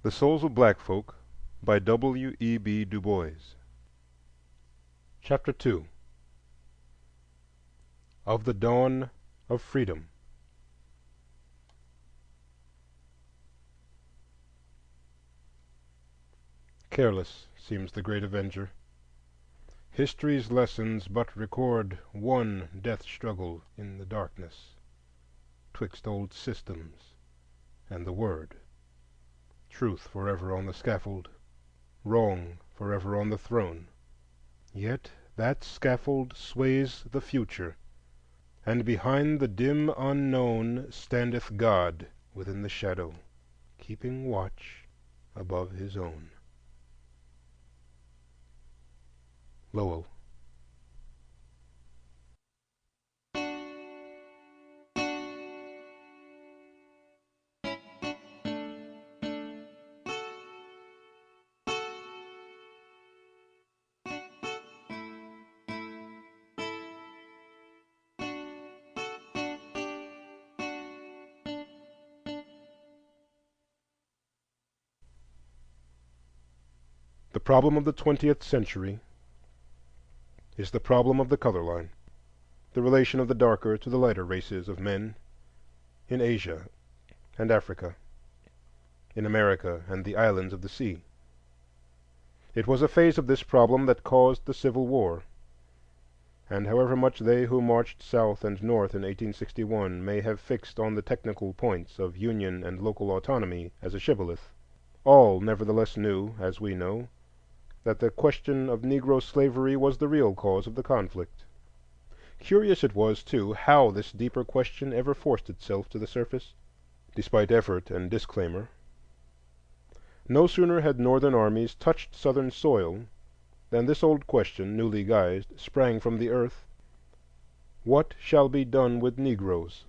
The Souls of Black Folk by W.E.B. Du Bois. Chapter 2 of the Dawn of Freedom. Careless seems the great avenger. History's lessons but record one death struggle in the darkness, twixt old systems and the Word. Truth forever on the scaffold, wrong forever on the throne. Yet that scaffold sways the future, and behind the dim unknown standeth God within the shadow, keeping watch above His own. Lowell. The problem of the 20th century is the problem of the color line, the relation of the darker to the lighter races of men in Asia and Africa, in America and the islands of the sea. It was a phase of this problem that caused the Civil War, and however much they who marched south and north in 1861 may have fixed on the technical points of union and local autonomy as a shibboleth, all nevertheless knew, as we know, that the question of Negro slavery was the real cause of the conflict. Curious it was, too, how this deeper question ever forced itself to the surface, despite effort and disclaimer. No sooner had Northern armies touched Southern soil than this old question, newly guised, sprang from the earth: what shall be done with Negroes?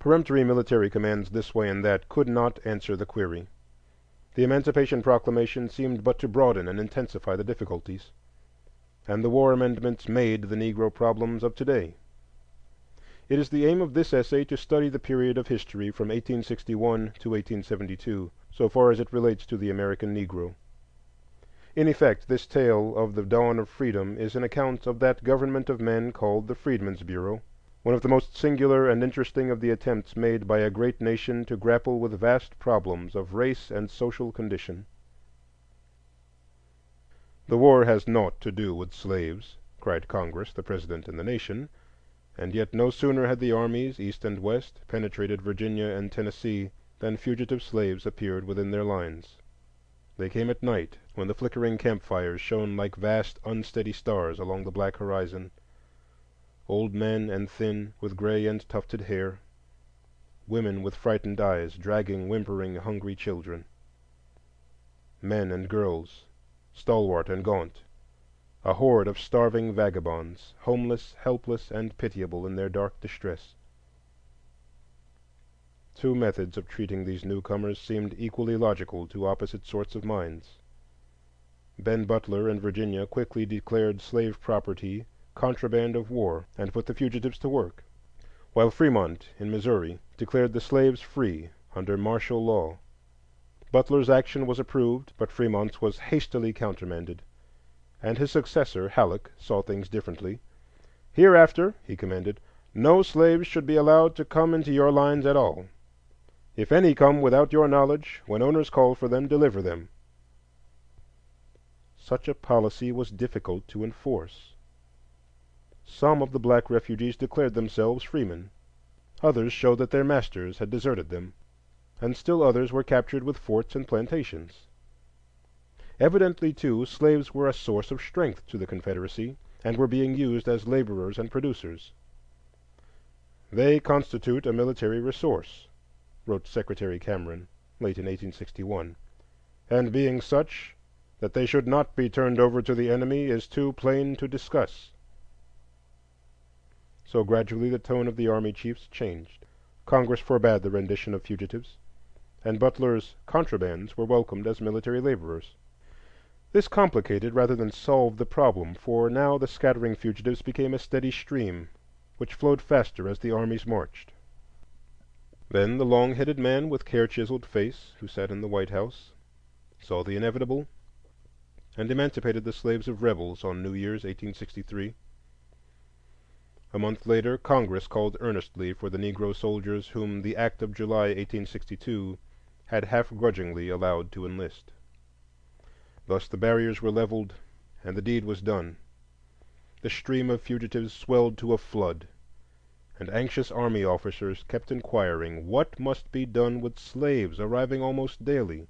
Peremptory military commands this way and that could not answer the query. The Emancipation Proclamation seemed but to broaden and intensify the difficulties, and the War Amendments made the Negro problems of today. It is the aim of this essay to study the period of history from 1861 to 1872, so far as it relates to the American Negro. In effect, this tale of the dawn of freedom is an account of that government of men called the Freedmen's Bureau, one of the most singular and interesting of the attempts made by a great nation to grapple with vast problems of race and social condition. The war has naught to do with slaves, cried Congress, the President, and the nation, and yet no sooner had the armies, East and West, penetrated Virginia and Tennessee than fugitive slaves appeared within their lines. They came at night, when the flickering campfires shone like vast unsteady stars along the black horizon. Old men and thin, with gray and tufted hair; women with frightened eyes, dragging whimpering, hungry children; men and girls, stalwart and gaunt, a horde of starving vagabonds, homeless, helpless, and pitiable in their dark distress. Two methods of treating these newcomers seemed equally logical to opposite sorts of minds. Ben Butler in Virginia quickly declared slave property contraband of war and put the fugitives to work, while Fremont in Missouri declared the slaves free under martial law. Butler's action was approved, but Fremont's was hastily countermanded, and his successor, Halleck, saw things differently. "Hereafter," he commanded, "no slaves should be allowed to come into your lines at all. If any come without your knowledge, when owners call for them, deliver them." Such a policy was difficult to enforce. Some of the black refugees declared themselves freemen, others showed that their masters had deserted them, and still others were captured with forts and plantations. Evidently, too, slaves were a source of strength to the Confederacy, and were being used as laborers and producers. "They constitute a military resource," wrote Secretary Cameron, late in 1861, "and being such that they should not be turned over to the enemy is too plain to discuss." So gradually the tone of the army chiefs changed. Congress forbade the rendition of fugitives, and Butler's contrabands were welcomed as military laborers. This complicated rather than solved the problem, for now the scattering fugitives became a steady stream, which flowed faster as the armies marched. Then the long-headed man with care-chiseled face, who sat in the White House, saw the inevitable and emancipated the slaves of rebels on New Year's, 1863. A month later, Congress called earnestly for the Negro soldiers whom the Act of July, 1862, had half-grudgingly allowed to enlist. Thus the barriers were leveled, and the deed was done. The stream of fugitives swelled to a flood, and anxious army officers kept inquiring, "What must be done with slaves arriving almost daily?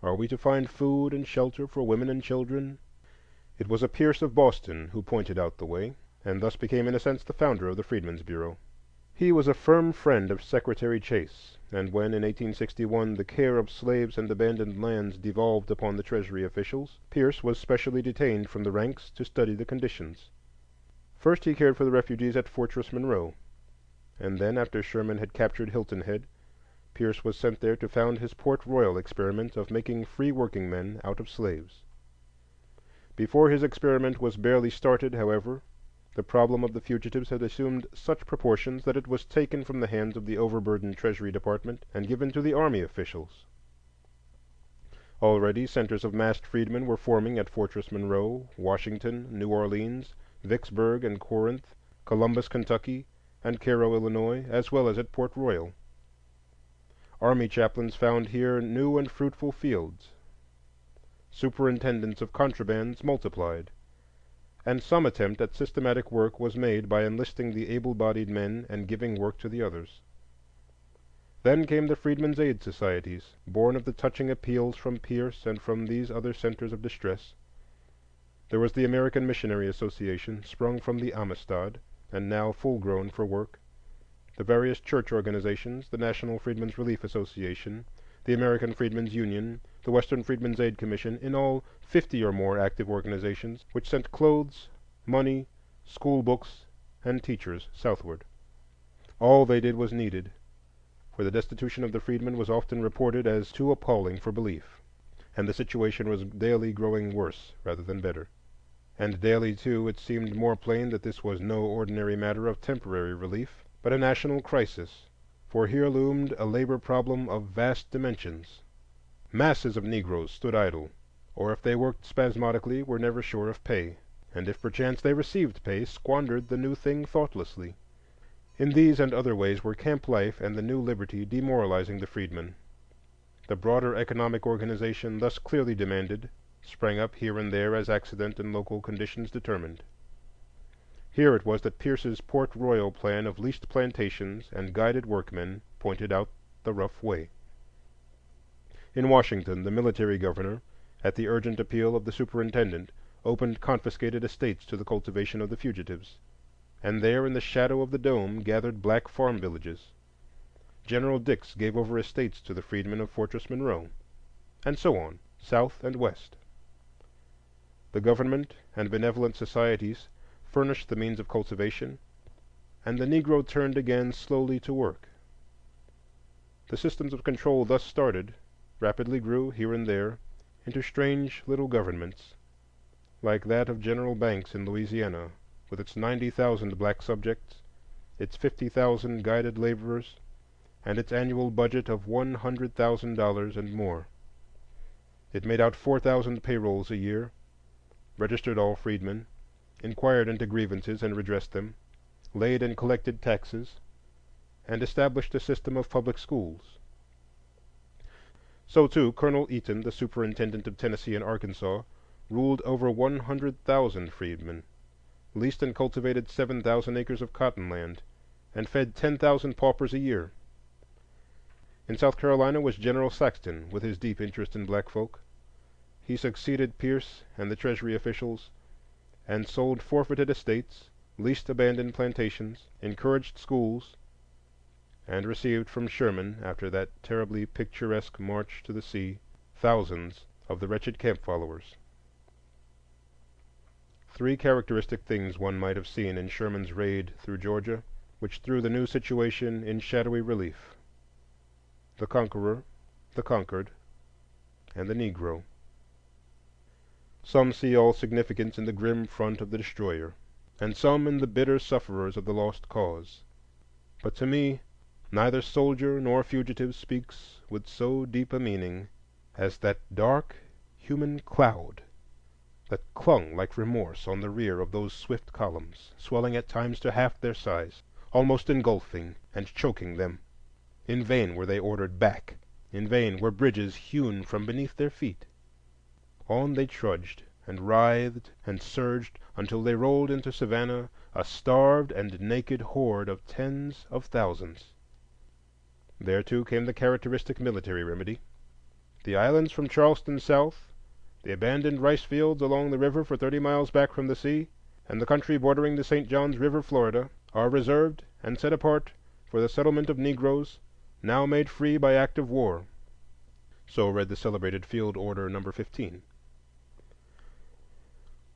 Are we to find food and shelter for women and children?" It was a Pierce of Boston who pointed out the way, and thus became in a sense the founder of the Freedmen's Bureau. He was a firm friend of Secretary Chase, and when in 1861 the care of slaves and abandoned lands devolved upon the Treasury officials, Pierce was specially detained from the ranks to study the conditions. First he cared for the refugees at Fortress Monroe, and then, after Sherman had captured Hilton Head, Pierce was sent there to found his Port Royal experiment of making free working men out of slaves. Before his experiment was barely started, however, the problem of the fugitives had assumed such proportions that it was taken from the hands of the overburdened Treasury Department and given to the army officials. Already centers of massed freedmen were forming at Fortress Monroe, Washington, New Orleans, Vicksburg and Corinth, Columbus, Kentucky, and Cairo, Illinois, as well as at Port Royal. Army chaplains found here new and fruitful fields. Superintendents of contrabands multiplied, and some attempt at systematic work was made by enlisting the able-bodied men and giving work to the others. Then came the Freedmen's Aid Societies, born of the touching appeals from Pierce and from these other centers of distress. There was the American Missionary Association, sprung from the Amistad, and now full-grown for work, the various church organizations, the National Freedmen's Relief Association, the American Freedmen's Union, the Western Freedmen's Aid Commission, in all 50 or more active organizations, which sent clothes, money, school books, and teachers southward. All they did was needed, for the destitution of the freedmen was often reported as too appalling for belief, and the situation was daily growing worse rather than better. And daily, too, it seemed more plain that this was no ordinary matter of temporary relief, but a national crisis, for here loomed a labor problem of vast dimensions. Masses of Negroes stood idle, or if they worked spasmodically were never sure of pay, and if perchance they received pay, squandered the new thing thoughtlessly. In these and other ways were camp life and the new liberty demoralizing the freedmen. The broader economic organization thus clearly demanded sprang up here and there as accident and local conditions determined. Here it was that Pierce's Port Royal plan of leased plantations and guided workmen pointed out the rough way. In Washington, the military governor, at the urgent appeal of the superintendent, opened confiscated estates to the cultivation of the fugitives, and there in the shadow of the dome gathered black farm villages. General Dix gave over estates to the freedmen of Fortress Monroe, and so on, south and west. The government and benevolent societies furnished the means of cultivation, and the Negro turned again slowly to work. The systems of control thus started rapidly grew here and there into strange little governments, like that of General Banks in Louisiana, with its 90,000 black subjects, its 50,000 guided laborers, and its annual budget of $100,000 and more. It made out 4,000 payrolls a year, registered all freedmen, inquired into grievances and redressed them, laid and collected taxes, and established a system of public schools. So too, Colonel Eaton, the superintendent of Tennessee and Arkansas, ruled over 100,000 freedmen, leased and cultivated 7,000 acres of cotton land, and fed 10,000 paupers a year. In South Carolina was General Saxton, with his deep interest in black folk. He succeeded Pierce and the Treasury officials, and sold forfeited estates, leased abandoned plantations, encouraged schools, and received from Sherman, after that terribly picturesque march to the sea, thousands of the wretched camp followers. 3 characteristic things one might have seen in Sherman's raid through Georgia, which threw the new situation in shadowy relief: the conqueror, the conquered, and the Negro. Some see all significance in the grim front of the destroyer, and some in the bitter sufferers of the lost cause. But to me, Neither soldier nor fugitive speaks with so deep a meaning as that dark human cloud that clung like remorse on the rear of those swift columns, swelling at times to half their size, almost engulfing and choking them. In vain were they ordered back. In vain were bridges hewn from beneath their feet. On they trudged and writhed and surged until they rolled into Savannah, a starved and naked horde of tens of thousands. There, too, came the characteristic military remedy. The islands from Charleston south, the abandoned rice fields along the river for 30 miles back from the sea, and the country bordering the St. Johns River, Florida, are reserved and set apart for the settlement of Negroes now made free by act of war. So read the celebrated Field Order No. 15.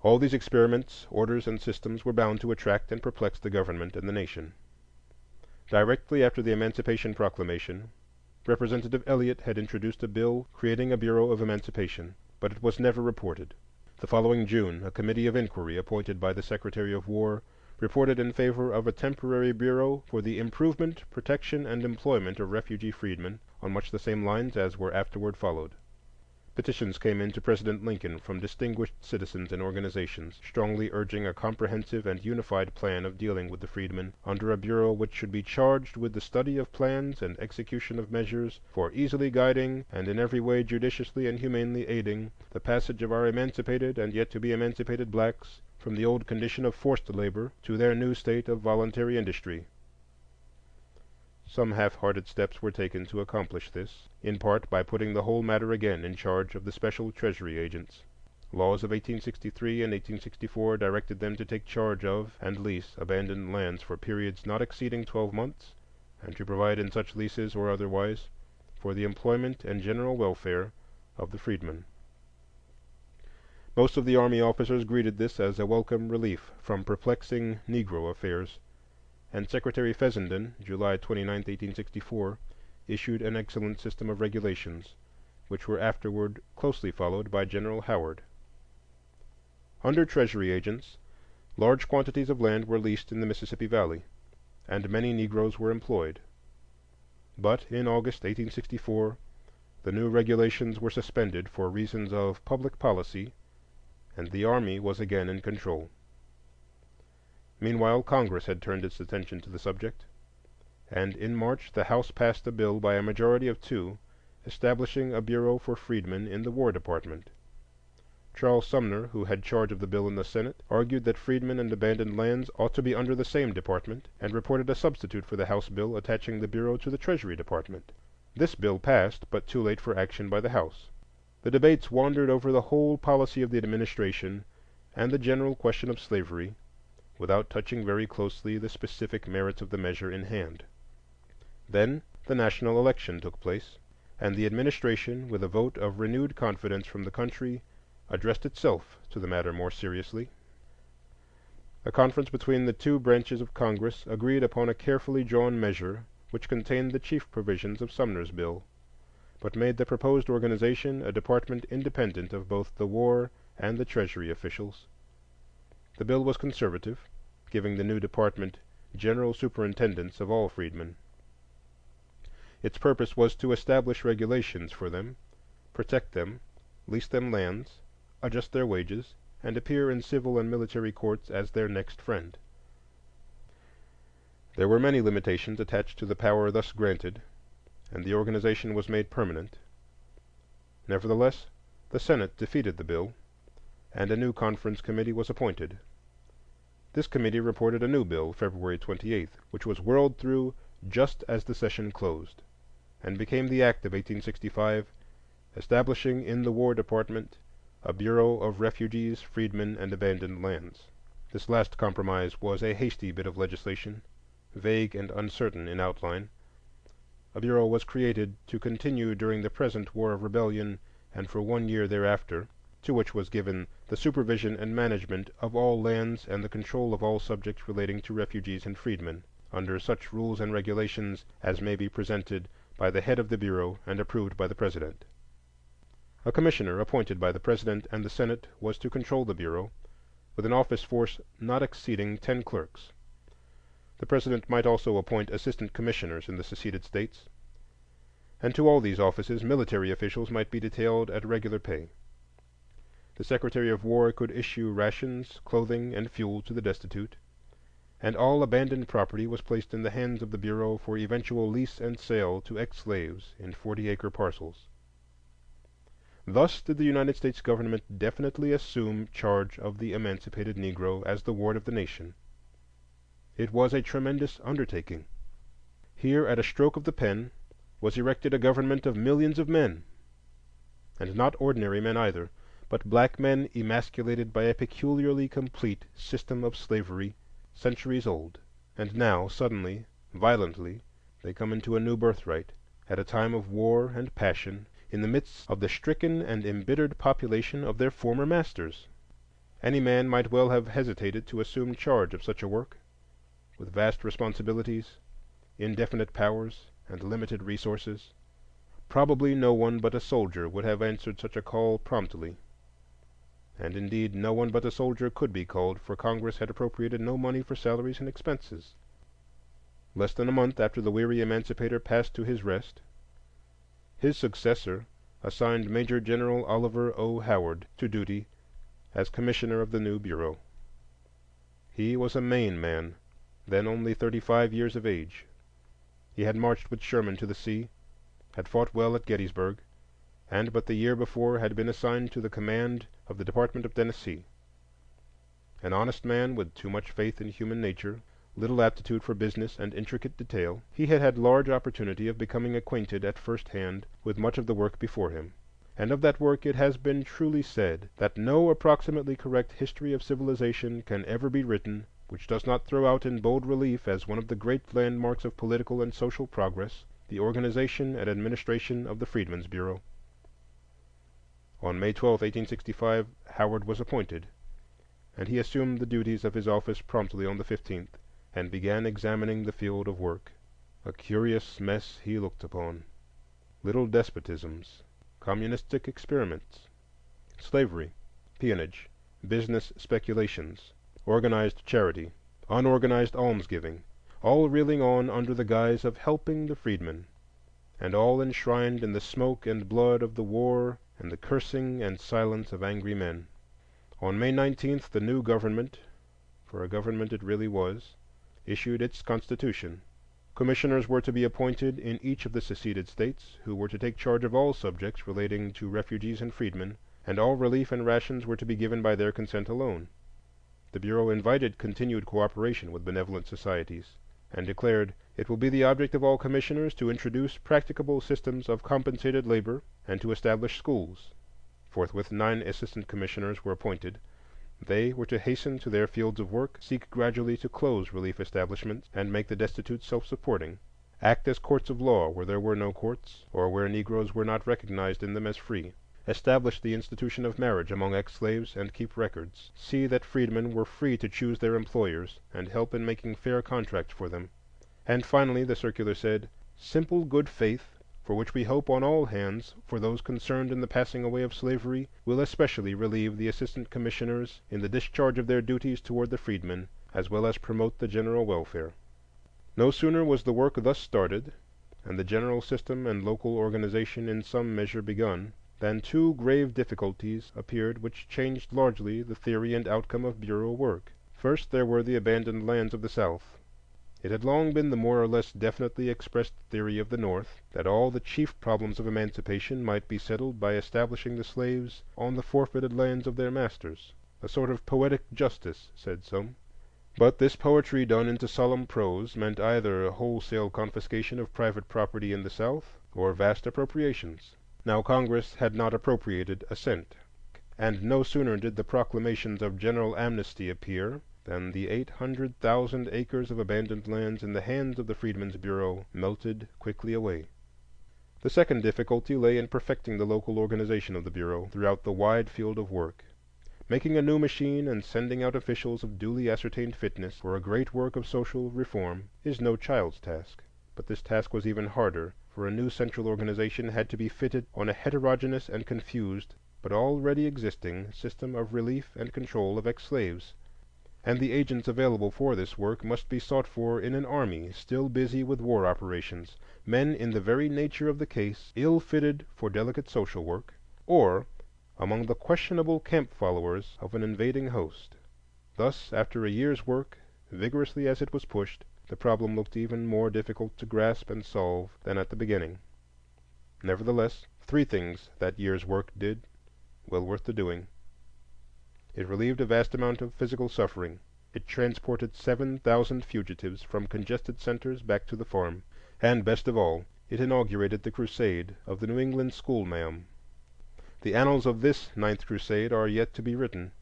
All these experiments, orders, and systems were bound to attract and perplex the government and the nation. Directly after the Emancipation Proclamation, Representative Eliot had introduced a bill creating a Bureau of Emancipation, but it was never reported. The following June, a committee of inquiry appointed by the Secretary of War reported in favor of a temporary bureau for the improvement, protection, and employment of refugee freedmen, on much the same lines as were afterward followed. Petitions came in to President Lincoln from distinguished citizens and organizations, strongly urging a comprehensive and unified plan of dealing with the freedmen under a bureau which should be charged with the study of plans and execution of measures for easily guiding and in every way judiciously and humanely aiding the passage of our emancipated and yet to be emancipated blacks from the old condition of forced labor to their new state of voluntary industry. Some half-hearted steps were taken to accomplish this, in part by putting the whole matter again in charge of the special Treasury agents. Laws of 1863 and 1864 directed them to take charge of and lease abandoned lands for periods not exceeding 12 months, and to provide in such leases or otherwise for the employment and general welfare of the freedmen. Most of the Army officers greeted this as a welcome relief from perplexing Negro affairs, and Secretary Fessenden, July 29, 1864, issued an excellent system of regulations, which were afterward closely followed by General Howard. Under Treasury agents, large quantities of land were leased in the Mississippi Valley, and many Negroes were employed. But in August 1864, the new regulations were suspended for reasons of public policy, and the Army was again in control. Meanwhile, Congress had turned its attention to the subject, and in March the House passed a bill by a majority of 2 establishing a Bureau for Freedmen in the War Department. Charles Sumner, who had charge of the bill in the Senate, argued that freedmen and abandoned lands ought to be under the same department, and reported a substitute for the House bill attaching the Bureau to the Treasury Department. This bill passed, but too late for action by the House. The debates wandered over the whole policy of the administration and the general question of slavery, without touching very closely the specific merits of the measure in hand. Then the national election took place, and the administration, with a vote of renewed confidence from the country, addressed itself to the matter more seriously. A conference between the 2 branches of Congress agreed upon a carefully drawn measure which contained the chief provisions of Sumner's bill, but made the proposed organization a department independent of both the War and the Treasury officials. The bill was conservative, giving the new department general superintendence of all freedmen. Its purpose was to establish regulations for them, protect them, lease them lands, adjust their wages, and appear in civil and military courts as their next friend. There were many limitations attached to the power thus granted, and the organization was made permanent. Nevertheless, the Senate defeated the bill, and a new conference committee was appointed. This committee reported a new bill February 28th, which was whirled through just as the session closed, and became the Act of 1865, establishing in the War Department a Bureau of Refugees, Freedmen, and Abandoned Lands. This last compromise was a hasty bit of legislation, vague and uncertain in outline. A bureau was created to continue during the present War of Rebellion and for 1 year thereafter, to which was given the supervision and management of all lands and the control of all subjects relating to refugees and freedmen, under such rules and regulations as may be presented by the head of the Bureau and approved by the President. A commissioner appointed by the President and the Senate was to control the Bureau, with an office force not exceeding 10 clerks. The President might also appoint assistant commissioners in the seceded states, and to all these offices military officials might be detailed at regular pay. The Secretary of War could issue rations, clothing, and fuel to the destitute, and all abandoned property was placed in the hands of the Bureau for eventual lease and sale to ex-slaves in 40-acre parcels. Thus did the United States government definitely assume charge of the emancipated Negro as the ward of the nation. It was a tremendous undertaking. Here, at a stroke of the pen, was erected a government of millions of men, and not ordinary men either, but black men emasculated by a peculiarly complete system of slavery centuries old. And now, suddenly, violently, they come into a new birthright, at a time of war and passion, in the midst of the stricken and embittered population of their former masters. Any man might well have hesitated to assume charge of such a work, with vast responsibilities, indefinite powers, and limited resources. Probably no one but a soldier would have answered such a call promptly. And indeed no one but a soldier could be called, for Congress had appropriated no money for salaries and expenses. Less than a month after the weary emancipator passed to his rest, his successor assigned Major General Oliver O. Howard to duty as commissioner of the new Bureau. He was a Maine man, then only 35 years of age. He had marched with Sherman to the sea, had fought well at Gettysburg, and but the year before had been assigned to the command of the Department of Tennessee. An honest man with too much faith in human nature, little aptitude for business and intricate detail, he had had large opportunity of becoming acquainted at first hand with much of the work before him. And of that work it has been truly said that no approximately correct history of civilization can ever be written which does not throw out in bold relief as one of the great landmarks of political and social progress the organization and administration of the Freedmen's Bureau. On May 12, 1865, Howard was appointed, and he assumed the duties of his office promptly on the 15th, and began examining the field of work. A curious mess he looked upon: little despotisms, communistic experiments, slavery, peonage, business speculations, organized charity, unorganized almsgiving, all reeling on under the guise of helping the freedmen, and all enshrined in the smoke and blood of the war and the cursing and silence of angry men. On May 19th, the new government, for a government it really was, issued its constitution. Commissioners were to be appointed in each of the seceded states, who were to take charge of all subjects relating to refugees and freedmen, and all relief and rations were to be given by their consent alone. The Bureau invited continued cooperation with benevolent societies, and declared it will be the object of all commissioners to introduce practicable systems of compensated labor and to establish schools. Forthwith 9 assistant commissioners were appointed. They were to hasten to their fields of work, seek gradually to close relief establishments and make the destitute self-supporting, act as courts of law where there were no courts, or where Negroes were not recognized in them as free, establish the institution of marriage among ex-slaves and keep records, see that freedmen were free to choose their employers, and help in making fair contracts for them. And finally, the circular said, simple good faith, for which we hope on all hands for those concerned in the passing away of slavery, will especially relieve the assistant commissioners in the discharge of their duties toward the freedmen, as well as promote the general welfare. No sooner was the work thus started, and the general system and local organization in some measure begun, than 2 grave difficulties appeared which changed largely the theory and outcome of Bureau work. First, there were the abandoned lands of the South. It had long been the more or less definitely expressed theory of the North that all the chief problems of emancipation might be settled by establishing the slaves on the forfeited lands of their masters. A sort of poetic justice, said some. But this poetry done into solemn prose meant either wholesale confiscation of private property in the South or vast appropriations. Now Congress had not appropriated a cent, and no sooner did the proclamations of general amnesty appear than the 800,000 acres of abandoned lands in the hands of the Freedmen's Bureau melted quickly away. The second difficulty lay in perfecting the local organization of the Bureau throughout the wide field of work. Making a new machine and sending out officials of duly ascertained fitness for a great work of social reform is no child's task. But this task was even harder, for a new central organization had to be fitted on a heterogeneous and confused, but already existing, system of relief and control of ex-slaves. and the agents available for this work must be sought for in an army still busy with war operations, men in the very nature of the case ill fitted for delicate social work, or among the questionable camp followers of an invading host. Thus, after a year's work, vigorously as it was pushed, the problem looked even more difficult to grasp and solve than at the beginning. Nevertheless, three things that year's work did well worth the doing. It relieved a vast amount of physical suffering. It transported 7,000 fugitives from congested centers back to the farm. And best of all, it inaugurated the crusade of the New England schoolma'am. The annals of this ninth crusade are yet to be written,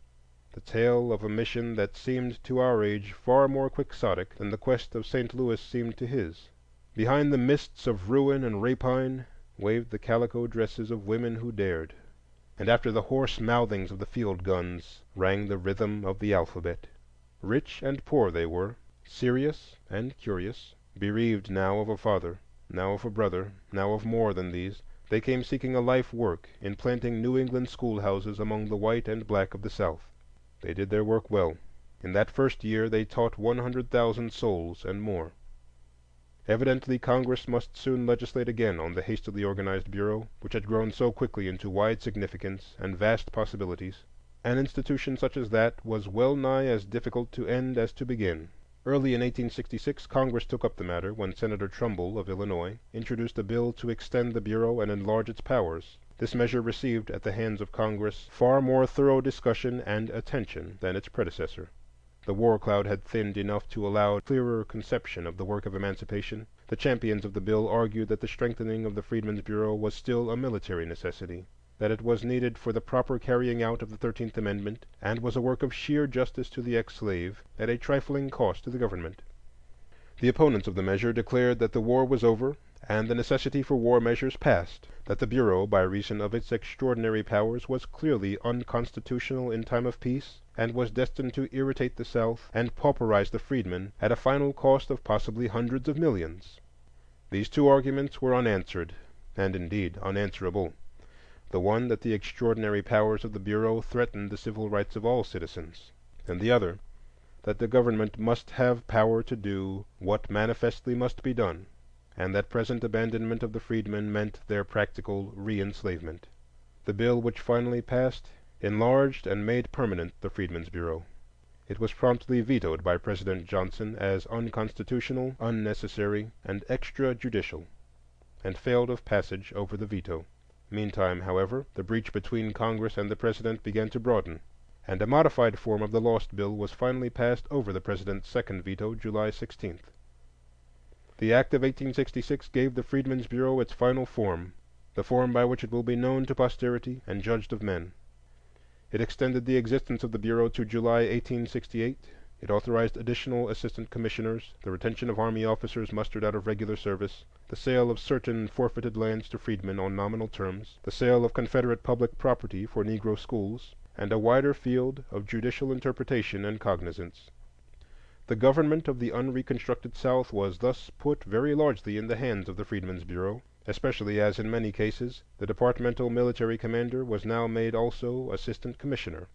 the tale of a mission that seemed to our age far more quixotic than the quest of St. Louis seemed to his. Behind the mists of ruin and rapine waved the calico dresses of women who dared, and after the hoarse mouthings of the field guns rang the rhythm of the alphabet. Rich and poor they were, serious and curious, bereaved now of a father, now of a brother, now of more than these. They came seeking a life work in planting New England schoolhouses among the white and black of the South. They did their work well. In that first year they taught 100,000 souls and more. Evidently Congress must soon legislate again on the hastily organized Bureau, which had grown so quickly into wide significance and vast possibilities. An institution such as that was well nigh as difficult to end as to begin. Early in 1866 Congress took up the matter when Senator Trumbull of Illinois introduced a bill to extend the Bureau and enlarge its powers. This measure received at the hands of Congress far more thorough discussion and attention than its predecessor. The war cloud had thinned enough to allow clearer conception of the work of emancipation. The champions of the bill argued that the strengthening of the Freedmen's Bureau was still a military necessity, that it was needed for the proper carrying out of the 13th Amendment, and was a work of sheer justice to the ex-slave at a trifling cost to the government. The opponents of the measure declared that the war was over and the necessity for war measures past, that the Bureau, by reason of its extraordinary powers, was clearly unconstitutional in time of peace, and was destined to irritate the South and pauperize the freedmen at a final cost of possibly hundreds of millions. These two arguments were unanswered, and indeed unanswerable. The one, that the extraordinary powers of the Bureau threatened the civil rights of all citizens, and the other, that the government must have power to do what manifestly must be done, and that present abandonment of the freedmen meant their practical re-enslavement. The bill which finally passed enlarged and made permanent the Freedmen's Bureau. It was promptly vetoed by President Johnson as unconstitutional, unnecessary, and extrajudicial, and failed of passage over the veto. Meantime, however, the breach between Congress and the President began to broaden, and a modified form of the lost bill was finally passed over the President's second veto, July 16th. The Act of 1866 gave the Freedmen's Bureau its final form, the form by which it will be known to posterity and judged of men. It extended the existence of the Bureau to July 1868. It authorized additional assistant commissioners, the retention of army officers mustered out of regular service, the sale of certain forfeited lands to freedmen on nominal terms, the sale of Confederate public property for Negro schools, and a wider field of judicial interpretation and cognizance. The government of the unreconstructed South was thus put very largely in the hands of the Freedmen's Bureau, especially as in many cases the departmental military commander was now made also assistant commissioner.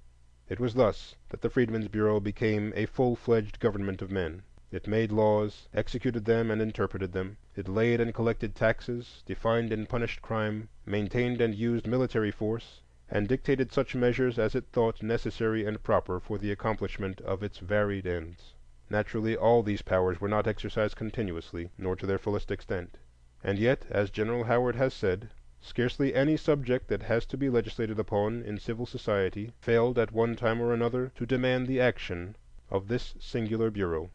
It was thus that the Freedmen's Bureau became a full-fledged government of men. It made laws, executed them and interpreted them. It laid and collected taxes, defined and punished crime, maintained and used military force, and dictated such measures as it thought necessary and proper for the accomplishment of its varied ends. Naturally, all these powers were not exercised continuously, nor to their fullest extent. And yet, as General Howard has said, scarcely any subject that has to be legislated upon in civil society failed at one time or another to demand the action of this singular Bureau.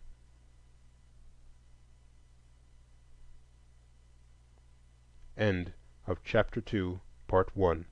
End of Chapter 2, Part 1.